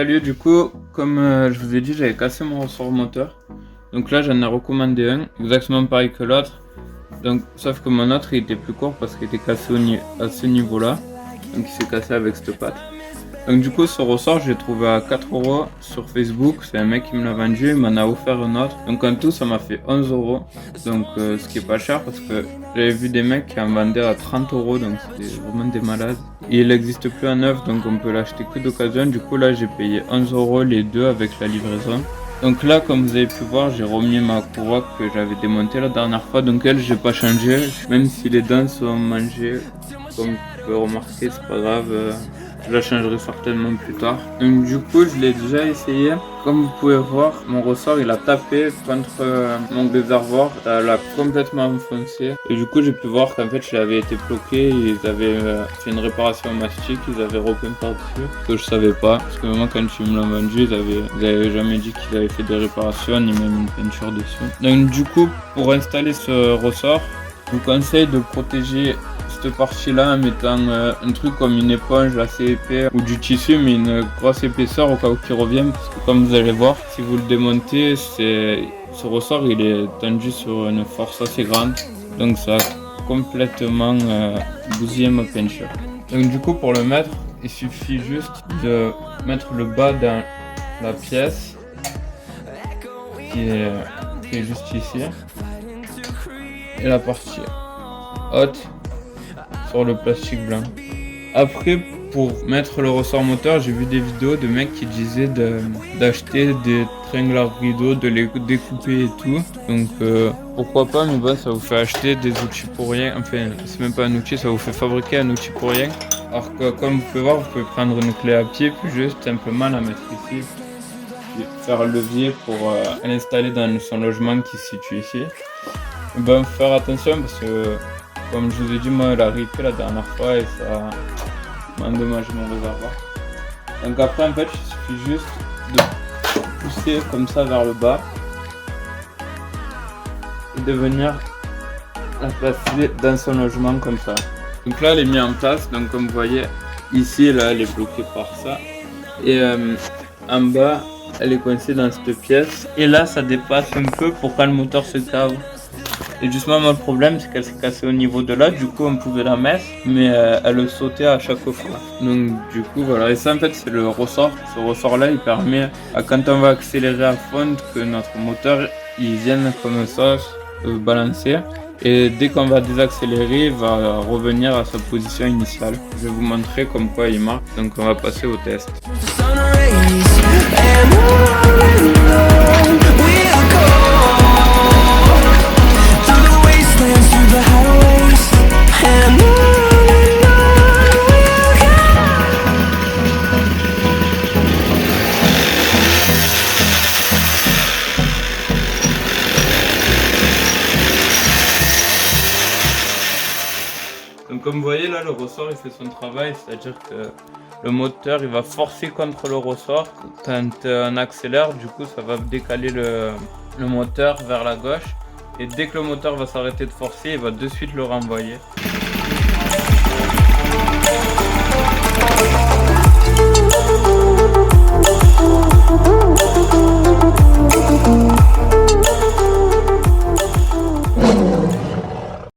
Salut, du coup, comme je vous ai dit, j'avais cassé mon ressort moteur. Donc là, j'en ai recommandé un, exactement pareil que l'autre. Donc, sauf que mon autre, il était plus court parce qu'il était cassé à ce niveau-là. Donc, il s'est cassé avec cette patte. Donc, du coup, ce ressort, je l'ai trouvé à 4€ sur Facebook. C'est un mec qui me l'a vendu, il m'en a offert un autre. Donc, en tout, ça m'a fait 11€. Donc, ce qui est pas cher parce que j'avais vu des mecs qui en vendaient à 30€. Donc, c'était vraiment des malades. Et il n'existe plus en neuf, donc on peut l'acheter que d'occasion. Du coup, là, j'ai payé 11€ les deux avec la livraison. Donc là, comme vous avez pu voir, j'ai remis ma courroie que j'avais démontée la dernière fois. Donc elle, j'ai pas changé, même si les dents sont mangées. Comme vous pouvez remarquer, c'est pas grave. Je la changerai certainement plus tard. Donc du coup, je l'ai déjà essayé. Comme vous pouvez voir, mon ressort, il a tapé contre mon réservoir. Ça l'a complètement enfoncé. Et du coup, j'ai pu voir qu'en fait, je l'avais été bloqué. Ils avaient fait une réparation au mastic. Ils avaient repeint par-dessus. Que je savais pas. Parce que moi, quand ils me l'ont vendu, ils avaient jamais dit qu'ils avaient fait des réparations, ni même une peinture dessus. Donc du coup, pour installer ce ressort, je vous conseille de protéger cette partie-là en mettant un truc comme une éponge assez épais ou du tissu mais une grosse épaisseur au cas où qu'il revienne, parce que comme vous allez voir, si vous le démontez, ce ressort il est tendu sur une force assez grande, donc ça a complètement bousillé ma peinture. Donc du coup, pour le mettre, il suffit juste de mettre le bas dans la pièce qui est juste ici et la partie haute sur le plastique blanc. Après, pour mettre le ressort moteur, j'ai vu des vidéos de mecs qui disaient d'acheter des tringles à rideaux, de les découper et tout. Donc pourquoi pas, mais bon, ça vous fait acheter des outils pour rien. Enfin, c'est même pas un outil, ça vous fait fabriquer un outil pour rien. Alors que comme vous pouvez voir, vous pouvez prendre une clé à pied, puis juste simplement la mettre ici. Puis faire un levier pour l'installer dans son logement qui se situe ici. Et ben, faire attention parce que comme je vous ai dit, moi, elle a ripé la dernière fois et ça m'a endommagé mon réservoir. Donc après, en fait, il suffit juste de pousser comme ça vers le bas et de venir la placer dans son logement comme ça. Donc là, elle est mise en place. Donc comme vous voyez, ici, là, elle est bloquée par ça. Et en bas, elle est coincée dans cette pièce. Et là, ça dépasse un peu pour quand le moteur se cave. Et justement, le problème, c'est qu'elle s'est cassée au niveau de là. Du coup, on pouvait la mettre, mais elle sautait à chaque fois. Donc, du coup, voilà. Et ça, en fait, c'est le ressort. Ce ressort-là, il permet, quand on va accélérer à fond, que notre moteur, il vienne comme ça, balancer. Et dès qu'on va désaccélérer, il va revenir à sa position initiale. Je vais vous montrer comme quoi il marche. Donc, on va passer au test. Donc comme vous voyez là, le ressort il fait son travail, c'est-à-dire que le moteur il va forcer contre le ressort. Quand on accélère, du coup ça va décaler le moteur vers la gauche. Et dès que le moteur va s'arrêter de forcer, il va de suite le renvoyer.